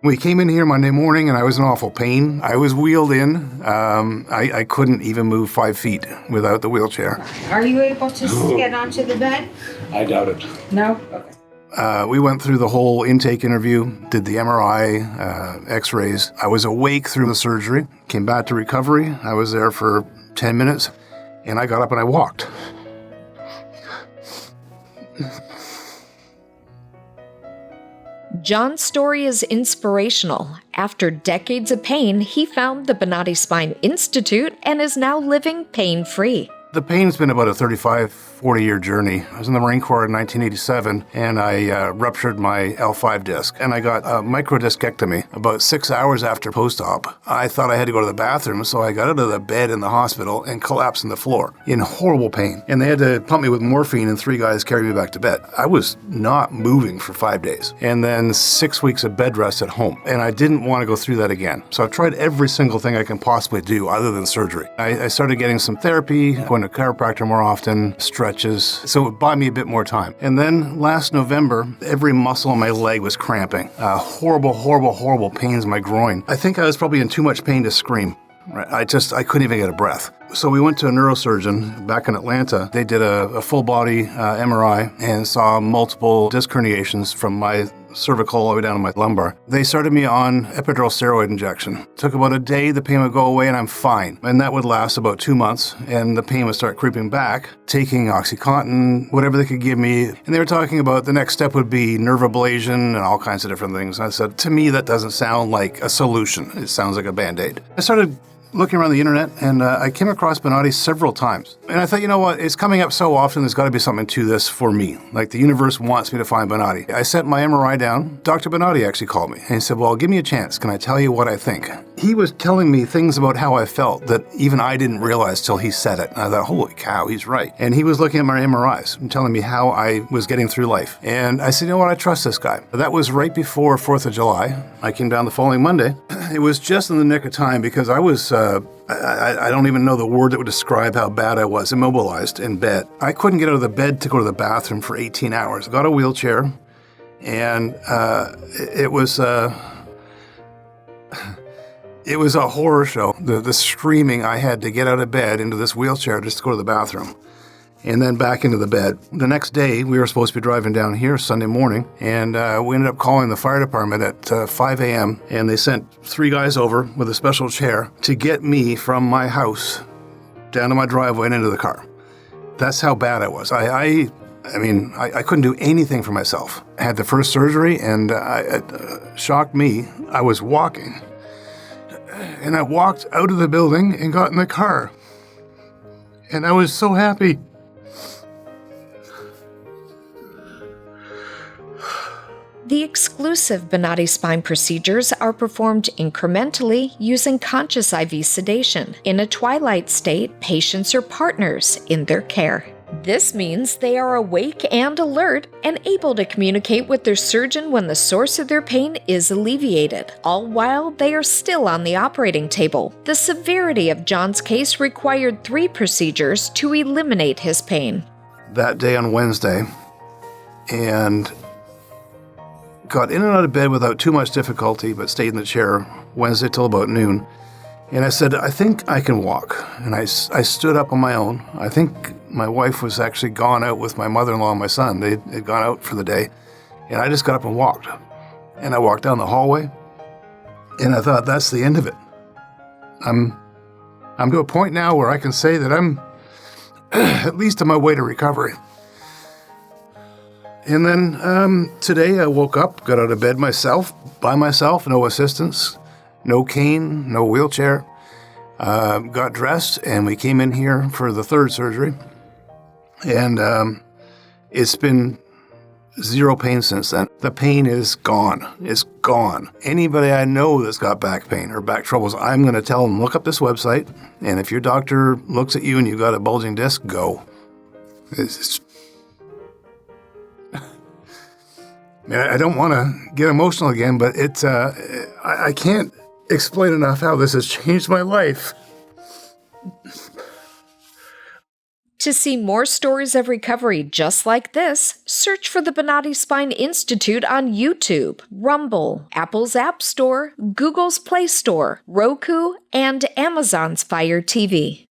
We came in here Monday morning and I was in awful pain. I was wheeled in. I couldn't even move 5 feet without the wheelchair. Are you able to get onto the bed? I doubt it. No? Okay. We went through the whole intake interview, did the MRI, x-rays. I was awake through the surgery, came back to recovery. I was there for 10 minutes and I got up and I walked. John's story is inspirational. After decades of pain, he found the Bonati Spine Institute and is now living pain-free. The pain's been about a 35, 40-year journey. I was in the Marine Corps in 1987, and I ruptured my L5 disc, and I got a microdiscectomy about 6 hours after post-op. I thought I had to go to the bathroom, so I got out of the bed in the hospital and collapsed on the floor in horrible pain. And they had to pump me with morphine, and 3 guys carried me back to bed. I was not moving for 5 days, and then 6 weeks of bed rest at home, and I didn't want to go through that again. So I've tried every single thing I can possibly do other than surgery. I started getting some therapy, going to chiropractor more often, stretches, so it would buy me a bit more time. And then last November, every muscle in my leg was cramping. Horrible pains in my groin. I think I was probably in too much pain to scream. I couldn't even get a breath. So we went to a neurosurgeon back in Atlanta. They did a full body MRI and saw multiple disc herniations from my cervical all the way down to my lumbar. They started me on epidural steroid injection. Took about a day, the pain would go away and I'm fine. And that would last about 2 months and the pain would start creeping back, taking OxyContin, whatever they could give me. And they were talking about the next step would be nerve ablation and all kinds of different things. And I said, to me, that doesn't sound like a solution. It sounds like a Band-Aid. I started looking around the internet, and I came across Bonati several times. And I thought, you know what, it's coming up so often, there's got to be something to this for me. Like the universe wants me to find Bonati. I sent my MRI down. Dr. Bonati actually called me, and he said, well, give me a chance. Can I tell you what I think? He was telling me things about how I felt that even I didn't realize till he said it. And I thought, holy cow, he's right. And he was looking at my MRIs and telling me how I was getting through life. And I said, you know what, I trust this guy. That was right before 4th of July. I came down the following Monday. It was just in the nick of time because I was, I don't even know the word that would describe how bad I was, immobilized in bed. I couldn't get out of the bed to go to the bathroom for 18 hours. I got a wheelchair, and it was a horror show. The screaming I had to get out of bed into this wheelchair just to go to the bathroom. And then back into the bed. The next day, we were supposed to be driving down here Sunday morning, and we ended up calling the fire department at 5 a.m., and they sent 3 guys over with a special chair to get me from my house down to my driveway and into the car. That's how bad I was. I couldn't do anything for myself. I had the first surgery, and it shocked me. I was walking, and I walked out of the building and got in the car, and I was so happy. The exclusive Bonati spine procedures are performed incrementally using conscious IV sedation. In a twilight state, patients are partners in their care. This means they are awake and alert and able to communicate with their surgeon when the source of their pain is alleviated, all while they are still on the operating table. The severity of John's case required 3 procedures to eliminate his pain. That day on Wednesday, and got in and out of bed without too much difficulty, but stayed in the chair Wednesday till about noon. And I said, I think I can walk. And I stood up on my own. I think my wife was actually gone out with my mother-in-law and my son. They had gone out for the day. And I just got up and walked. And I walked down the hallway. And I thought, that's the end of it. I'm to a point now where I can say that I'm at least on my way to recovery. And then today I woke up, got out of bed by myself, no assistance, no cane, no wheelchair. Got dressed, and we came in here for the 3rd surgery. And it's been 0 pain since then. The pain is gone. It's gone. Anybody I know that's got back pain or back troubles, I'm going to tell them, look up this website, and if your doctor looks at you and you've got a bulging disc, go. I don't want to get emotional again, but I can't explain enough how this has changed my life. To see more stories of recovery just like this, search for the Bonati Spine Institute on YouTube, Rumble, Apple's App Store, Google's Play Store, Roku, and Amazon's Fire TV.